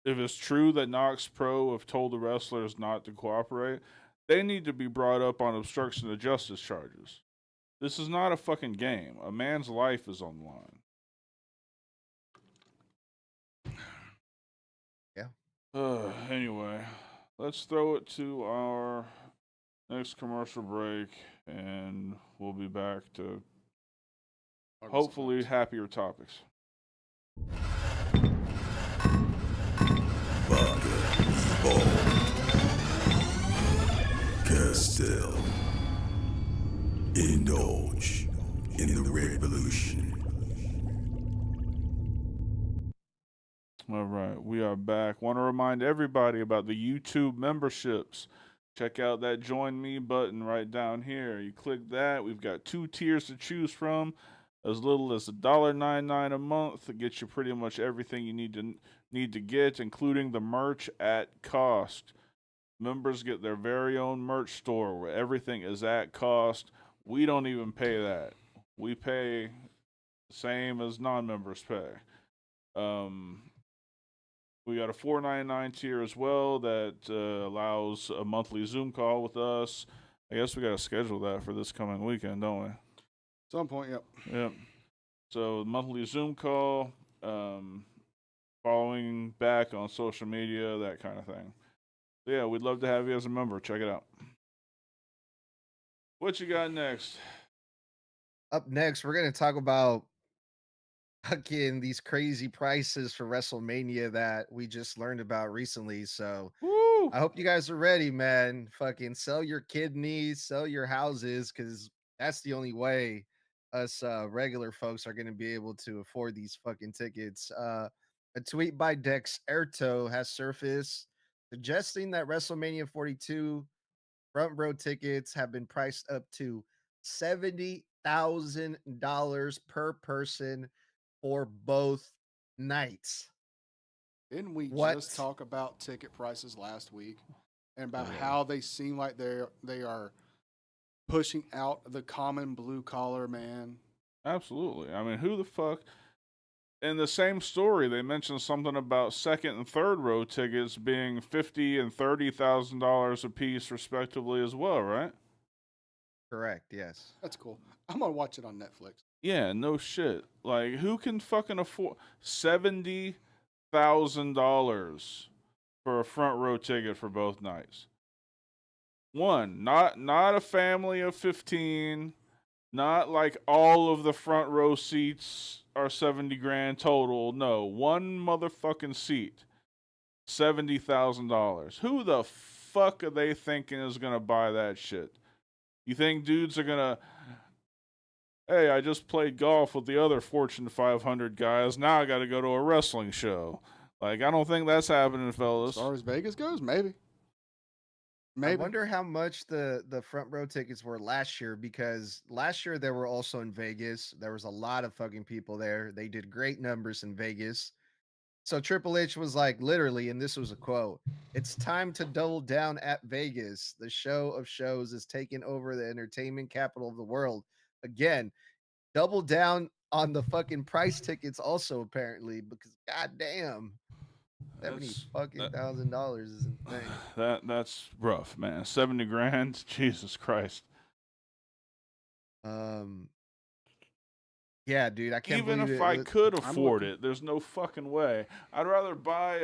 if it's true that Knox Pro have told the wrestlers not to cooperate, they need to be brought up on obstruction of justice charges. This is not a fucking game. A man's life is on the line. Yeah. Anyway, let's throw it to our next commercial break, and we'll be back to hopefully happier topics. Castell. Indulge in the revolution. All right, we are back. Want to remind everybody about the YouTube memberships. Check out that Join Me button right down here. You click that. We've got 2 tiers to choose from. As little as $1.99 a month. It gets you pretty much everything you need to get, including the merch at cost. Members get their very own merch store where everything is at cost. We don't even pay that. We pay the same as non-members pay. We got a $4.99 tier as well that allows a monthly Zoom call with us. I guess we got to schedule that for this coming weekend, don't we? Some point, yep. Yep. So monthly Zoom call. following back on social media, that kind of thing. So yeah, we'd love to have you as a member. Check it out. What you got next? Up next, we're gonna talk about fucking these crazy prices for WrestleMania that we just learned about recently. So Woo! I hope you guys are ready, man. Fucking sell your kidneys, sell your houses, because that's the only way us regular folks are going to be able to afford these fucking tickets. A tweet by Dex Erto has surfaced suggesting that WrestleMania 42 front row tickets have been priced up to $70,000 per person for both nights. Didn't we What? just talk about ticket prices last week and about Yeah. how they seem like they are pushing out the common blue collar man? Absolutely. I mean, who the fuck? In the same story, they mentioned something about second and third row tickets being $50,000 and $30,000 a piece, respectively, as well, right? Correct, yes. That's cool. I'm gonna watch it on Netflix. Yeah, no shit. Like, who can fucking afford $70,000 for a front row ticket for both nights? One, not a family of 15, not like all of the front row seats are 70 grand total. No, one motherfucking seat, $70,000. Who the fuck are they thinking is gonna buy that shit? You think dudes are gonna? Hey, I just played golf with the other Fortune 500 guys. Now I got to go to a wrestling show. Like, I don't think that's happening, As fellas. far as Vegas goes, maybe. I Maybe. wonder how much the front row tickets were last year, because last year they were also in Vegas. There was a lot of fucking people there. They did great numbers in Vegas. So Triple H was like, literally, and this was a quote, "It's time to double down at Vegas. The show of shows is taking over the entertainment capital of the world." Again, double down on the fucking price tickets also, apparently, because goddamn, That's- $70,000 is insane. That's rough, man. 70 grand? Jesus Christ. Yeah, dude, I can't Even believe if it. I could I'm afford looking. it, there's no fucking way. I'd rather buy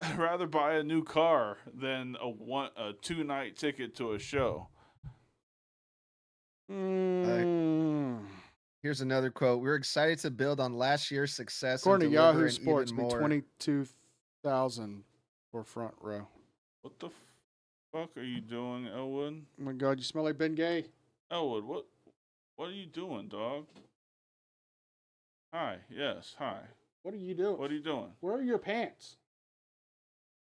a new car than a 2-night ticket to a show. Here's another quote. "We're excited to build on last year's success According and to deliver Yahoo an Sports, even be more." 22,000 for front row. What the fuck are you doing, Elwood? Oh my God, you smell like Ben Gay. Elwood, what are you doing, dog? Hi, yes, hi. What are you doing? What are you doing? Where are your pants?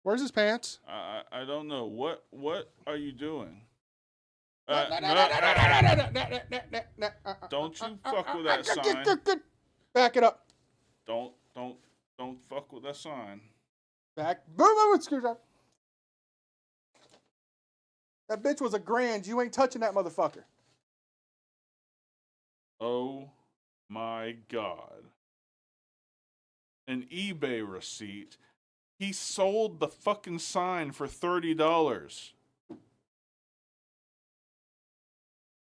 Where's his pants? I don't know. What are you doing? No. Don't you fuck with that sign. Back it up. Don't fuck with that sign. Back. Boom, screwdriver. That bitch was $1,000. You ain't touching that motherfucker. Oh my God. An eBay receipt. He sold the fucking sign for $30.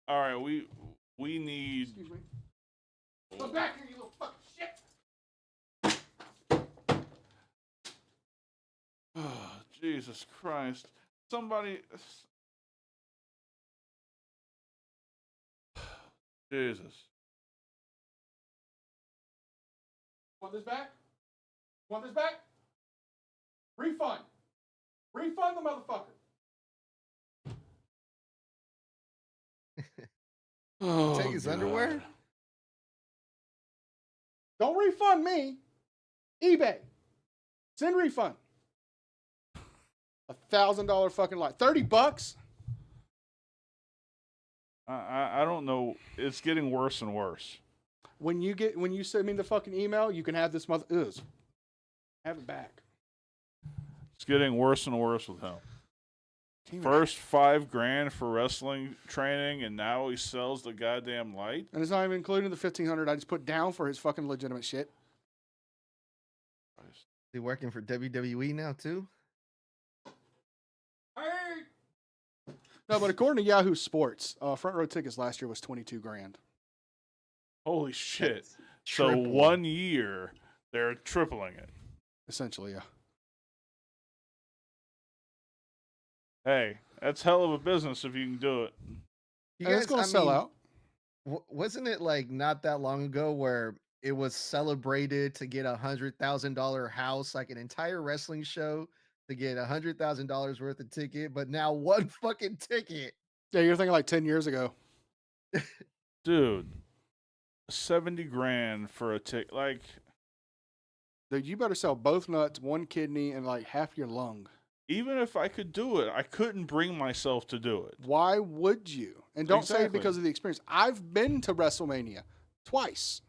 All right, we need. Excuse me. Come back here, you little fucking shit. Oh, Jesus Christ. Somebody. Jesus. Want this back? Want this back? Refund. Refund the motherfucker. Oh, Take his underwear? God. Don't refund me. eBay. Send refund. $1,000 fucking lot. $30. I don't know. It's getting worse and worse. When you send me the fucking email, you can have this have it back. It's getting worse and worse with him. First $5,000 for wrestling training, and now he sells the goddamn light. And it's not even including the $1,500 I just put down for his fucking legitimate shit. Is he working for WWE now too? No, but according to Yahoo Sports, front row tickets last year was $22,000. Holy shit! That's So triple. 1 year they're tripling it. Essentially, yeah. Hey, that's hell of a business if you can do it. You And it's guys, going I to sell mean, out. wasn't it like not that long ago where it was celebrated to get $100,000 house, like an entire wrestling show to get $100,000 worth of ticket, but now one fucking ticket. Yeah, you're thinking like 10 years ago. Dude, 70 grand for a ticket. Like, Dude, you better sell both nuts, one kidney, and like half your lung. even if I could do it, I couldn't bring myself to do it. Why would you? And don't say it Exactly. because of the experience. I've been to WrestleMania twice.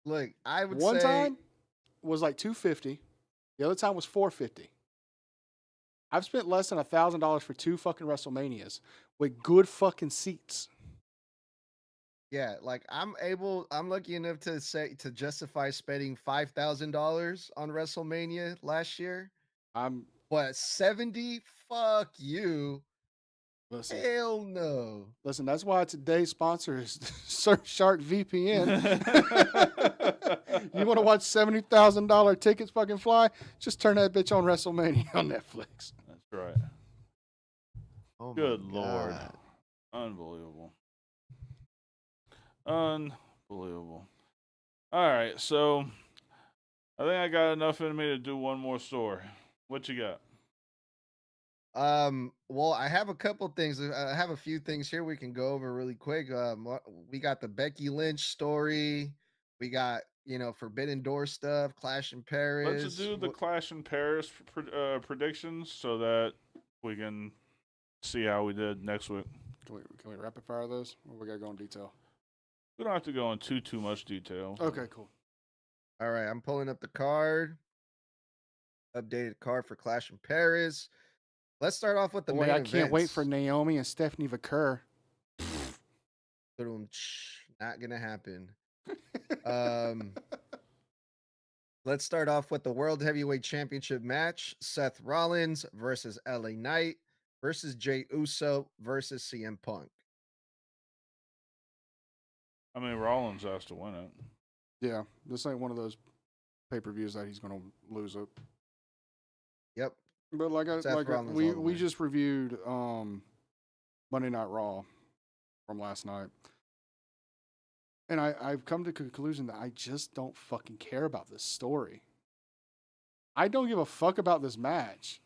Look, I would One say time was like $250. The other time was $450. I've spent less than $1,000 for 2 fucking WrestleManias with good fucking seats. yeah, like I'm lucky enough to justify spending $5,000 on WrestleMania last year. I'm But 70, fuck you. listen. Hell no. Listen, that's why today's sponsor is Surfshark VPN. You want to watch $70,000 tickets fucking fly? Just turn that bitch on WrestleMania on Netflix. That's right. Oh my Good Lord. God. Unbelievable. Unbelievable. All right, so I think I got enough in me to do one more story. What you got? Well, I have a couple things. I have a few things here we can go over really quick. We got the Becky Lynch story. We got, Forbidden Door stuff, Clash in Paris. Let's do the Clash in Paris predictions so that we can see how we did next week. Can we rapid fire those? Or we got to go in detail? We don't have to go into too much detail. Okay, cool. All right, I'm pulling up the card. Updated card for Clash in Paris. Let's start off with the Boy, main I can't wait for events. Naomi and Stephanie Vaquer. Not gonna happen. Um, let's start off with the World Heavyweight Championship match: Seth Rollins versus LA Knight versus Jey Uso versus CM Punk. I mean, Rollins has to win it. Yeah, this ain't one of those pay-per-views that he's going to lose it. Yep. But Rollins all the we way. just reviewed Monday Night Raw from last night. And I've come to the conclusion that I just don't fucking care about this story. I don't give a fuck about this match.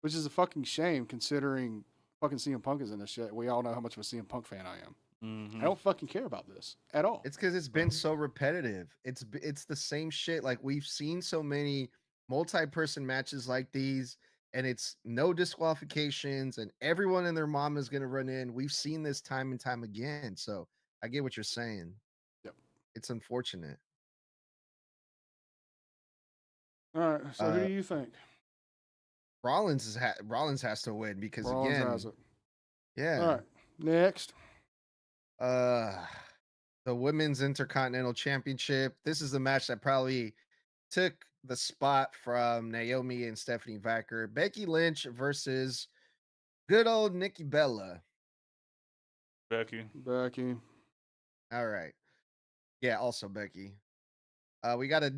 Which is a fucking shame considering fucking CM Punk is in this shit. We all know how much of a CM Punk fan I am. Mm-hmm. I don't fucking care about this at all. It's because it's been so repetitive. It's the same shit. Like we've seen so many multi-person matches like these, and it's no disqualifications, and everyone and their mom is gonna run in. We've seen this time and time again. So I get what you're saying. Yep. It's unfortunate. All right, so who do you think? Rollins has to win because Rollins again, has it. yeah. All right, next. The Women's Intercontinental Championship. This is the match that probably took the spot from Naomi and Stephanie Vaquer. Becky Lynch versus good old Nikki Bella. Becky. All right. Yeah, also Becky. We got a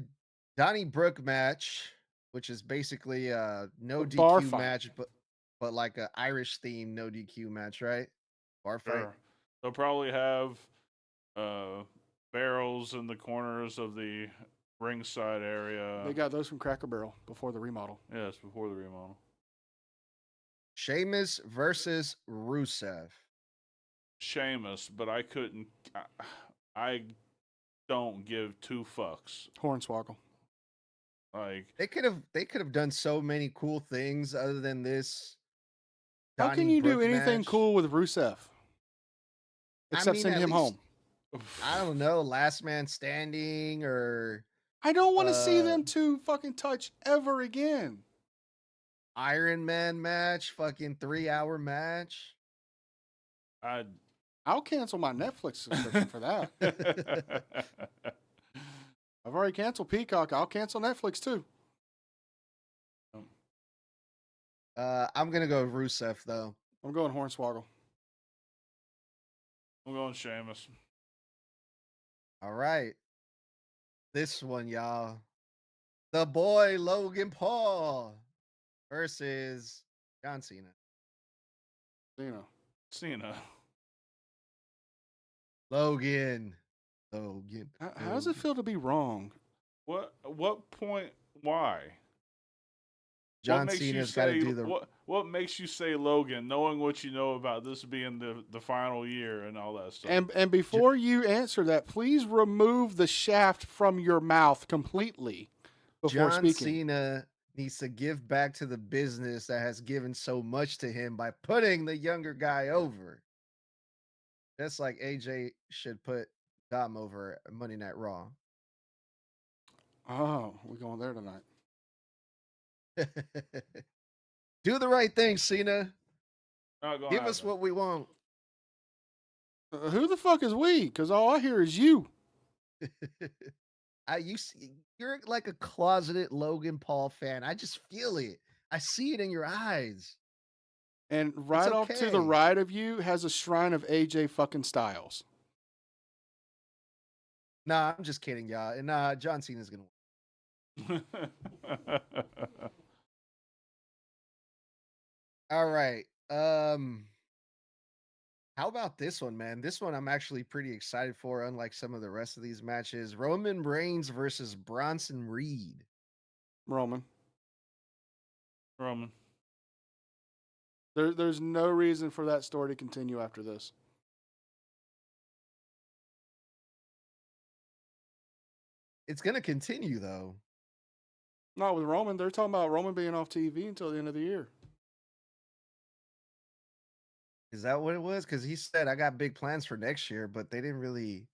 Donnie Brooke match, which is basically a no A bar DQ fight. match, but like a Irish theme no DQ match, right? Bar fight. Sure. They'll probably have barrels in the corners of the ringside area. They got those from Cracker Barrel before the remodel. Yes, before the remodel. Sheamus versus Rusev. Sheamus, but I couldn't. I don't give two fucks. Hornswoggle. Like They could have done so many cool things other than this. How can Donnie you do Brooke anything match. cool with Rusev? Except mean, send at him least- home. I don't know, last man standing or I don't want to see uh, them two fucking touch ever again. Iron Man match, fucking 3-hour match. I'll cancel my Netflix subscription for that. I've already canceled Peacock. I'll cancel Netflix too. I'm gonna go with Rusev though. I'm going Hornswoggle. I'm going Sheamus. All right. This one, y'all. the boy Logan Paul versus John Cena. Cena. Logan. How does it feel to be wrong? What point? Why? John Cena's got to do the. What makes you say Logan, knowing what you know about this being the final year and all that stuff? And before you answer that, please remove the shaft from your mouth completely before John speaking. Cena needs to give back to the business that has given so much to him by putting the younger guy over. Just like AJ should put Dom over Monday Night Raw. Oh, we're going there tonight. Do the right thing, Cena. Give us happen. what we want. Who the fuck is we? Because all I hear is you. You're like a closeted Logan Paul fan. I just feel it. I see it in your eyes. And right off to the okay. right of you has a shrine of AJ fucking Styles. Nah, I'm just kidding, y'all. And John Cena's gonna win. All right. How about this one, man? This one I'm actually pretty excited for, unlike some of the rest of these matches. Roman Reigns versus Bronson Reed. Roman. Roman. There's no reason for that story to continue after this. It's gonna continue though. Not with Roman. They're talking about Roman being off TV until the end of the year. Is that what it was? Because he said I got big plans for next year, but he didn't really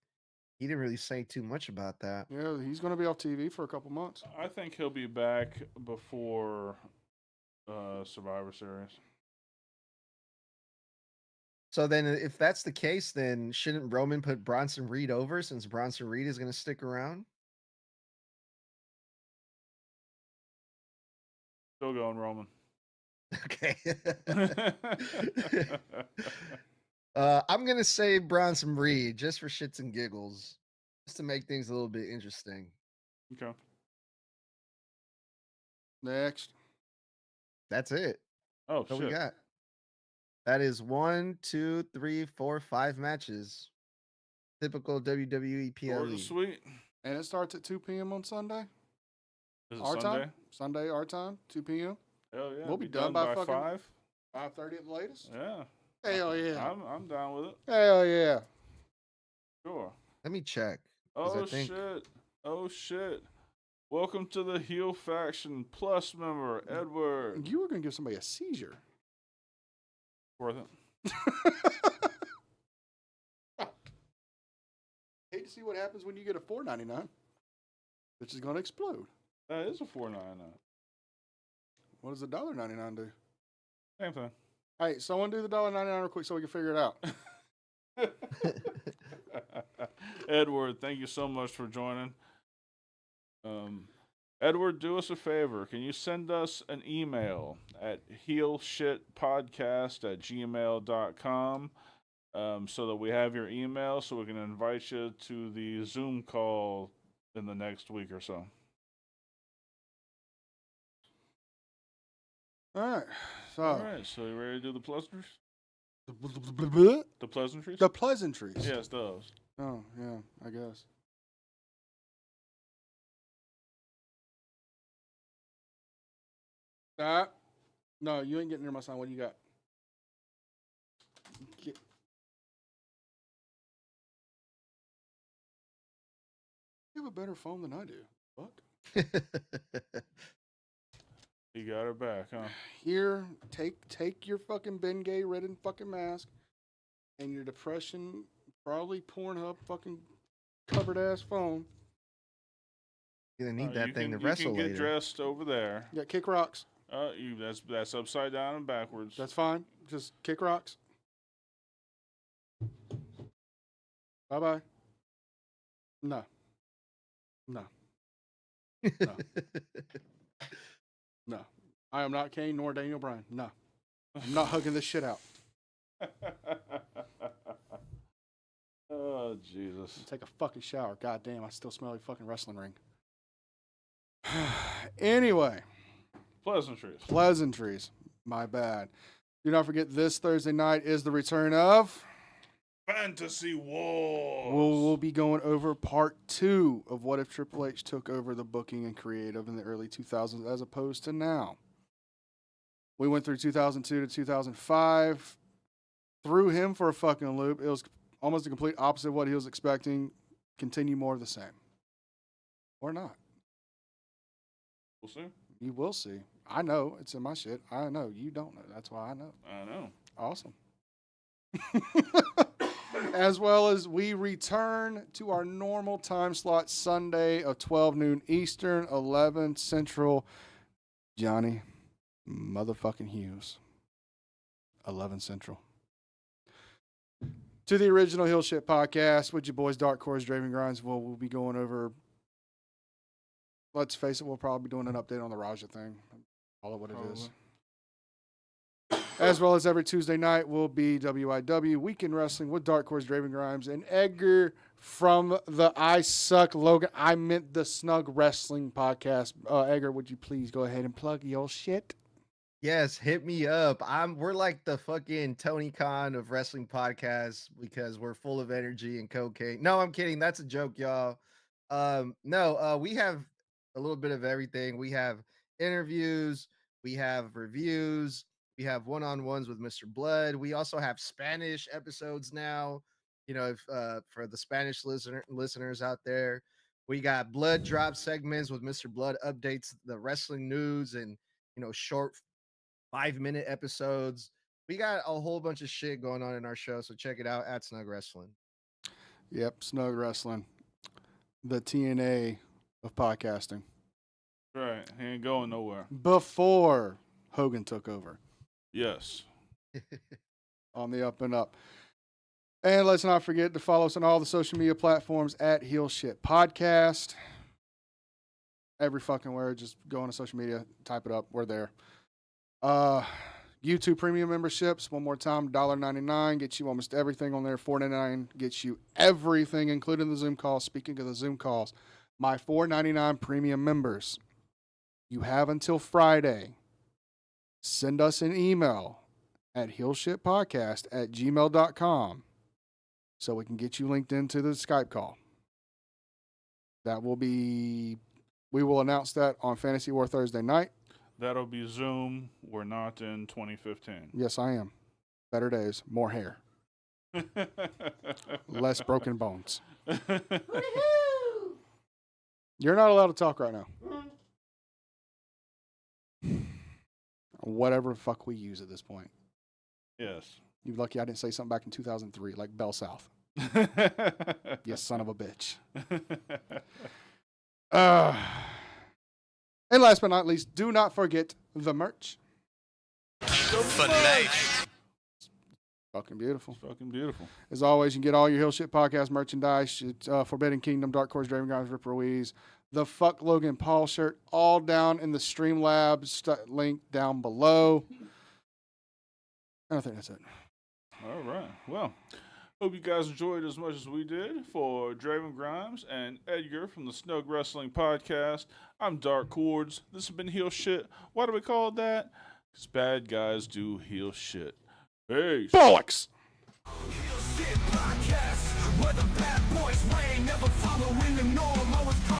say too much about that. Yeah, he's going to be off TV for a couple months. I think he'll be back before Survivor Series. So then, if that's the case, then shouldn't Roman put Bronson Reed over since Bronson Reed is going to stick around? Still going Roman. Okay. I'm going to say Bronson Reed just for shits and giggles, just to make things a little bit interesting. Okay. Next. That's it. Oh, What shit. we got? That is 1, 2, 3, 4, 5 matches. Typical WWE Short and PLE. sweet. And it starts at 2 p.m. on Sunday. Is it Our Sunday? time? Sunday, our time, 2 p.m. Hell yeah. We'll be done by fucking 5. 5:30 at the latest. Yeah. Hell yeah. I'm down with it. Hell yeah. Sure. Let me check. 'cause Oh I think- shit. Oh shit. Welcome to the Heel Faction Plus member, Edward. You were going to give somebody a seizure. Worth it. Hate to see what happens when you get a $4.99, which is going to explode. That is a $4.99. What does the $1.99 do? Same thing. Hey, someone do the $1.99 real quick so we can figure it out. Edward, thank you so much for joining. Edward, do us a favor. Can you send us an email at heelshitpodcast@gmail.com so that we have your email so we can invite you to the Zoom call in the next week or so? All right. So, All right, so you ready to do the pleasantries? the The pleasantries? pleasantries. Yes, those. Oh, yeah, I guess. No, you ain't getting near my sign. What do you got? You have a better phone than I do. Fuck. You got her back, huh? Here, take your fucking Bengay ridden fucking mask and your depression, probably Pornhub fucking covered ass phone. You're gonna need that you thing can, to wrestle you can later. get dressed over there. Yeah, kick rocks. That's upside down and backwards. That's fine. Just kick rocks. Bye bye. No. No. No. No. I am not Kane nor Daniel Bryan. No. I'm not hugging this shit out. Oh, Jesus. Take a fucking shower. God damn, I still smell like fucking wrestling ring. Anyway, Pleasantries. My bad. Do not forget this Thursday night is the return of Fantasy Wars. We'll be going over part 2 of what if Triple H took over the booking and creative in the early 2000s as opposed to now. We went through 2002 to 2005. Threw him for a fucking loop. It was almost the complete opposite of what he was expecting. Continue more of the same. Or not. We'll see. You will see. I know. It's in my shit. I know. You don't know. That's why I know. I know. Awesome. As well as we return to our normal time slot Sunday of 12 noon Eastern, 11 Central. Johnny motherfucking Hughes. 11 Central. To the original Hill Shit podcast with your boys Dark Cordz, Draven Grimes. We'll be going over, let's face it, we'll probably be doing an update on the Raja thing. Call it what it is. As well as every Tuesday night will be WIW Weekend Wrestling with Dark Cordz, Draven Grimes, and Edgar from the I Suck Logan. I meant the Snug Wrestling podcast. Edgar, would you please go ahead and plug your shit? Yes, hit me up. We're like the fucking Tony Khan of wrestling podcasts because we're full of energy and cocaine. No, I'm kidding. That's a joke, y'all. We have a little bit of everything. We have interviews, we have reviews, we have one-on-ones with Mr. Blood. We also have Spanish episodes now. You know, if for the Spanish listeners out there, we got blood drop segments with Mr. Blood updates the wrestling news and short 5-minute episodes. We got a whole bunch of shit going on in our show, so check it out at Snug Wrestling. Yep, Snug Wrestling, the TNA of podcasting. Right, he ain't going nowhere. Before Hogan took over. Yes. On the up and up. And let's not forget to follow us on all the social media platforms at Heel Shit Podcast. Every fucking word, just go on to social media, type it up. We're there. YouTube premium memberships, one more time, $1.99 gets you almost everything on there. $4.99 gets you everything, including the Zoom calls. Speaking of the Zoom calls, my $4.99 premium members, you have until Friday. Send us an email at heelshitpodcast@gmail.com so we can get you linked into the Skype call. We will announce that on Fantasy War Thursday night. That'll be Zoom. We're not in 2015. Yes, I am. Better days, more hair, less broken bones. You're not allowed to talk right now. Whatever the fuck we use at this point. Yes. You're lucky I didn't say something back in 2003, like Bell South. You son of a bitch. And last but not least, do not forget the merch. Fucking beautiful. Fucking beautiful. As always, you can get all your Hill Shit Podcast merchandise. Forbidden Kingdom, Dark Cordz, Draven Grimes, Rip Ruiz, the Fuck Logan Paul shirt, all down in the Streamlabs link down below. And I think that's it. All right. Well, hope you guys enjoyed as much as we did. For Draven Grimes and Edgar from the Snug Wrestling Podcast, I'm Dark Cordz. This has been Heel Shit. Why do we call it that? Because bad guys do heel shit. Peace. Bollocks! Heel Shit Podcast, where the bad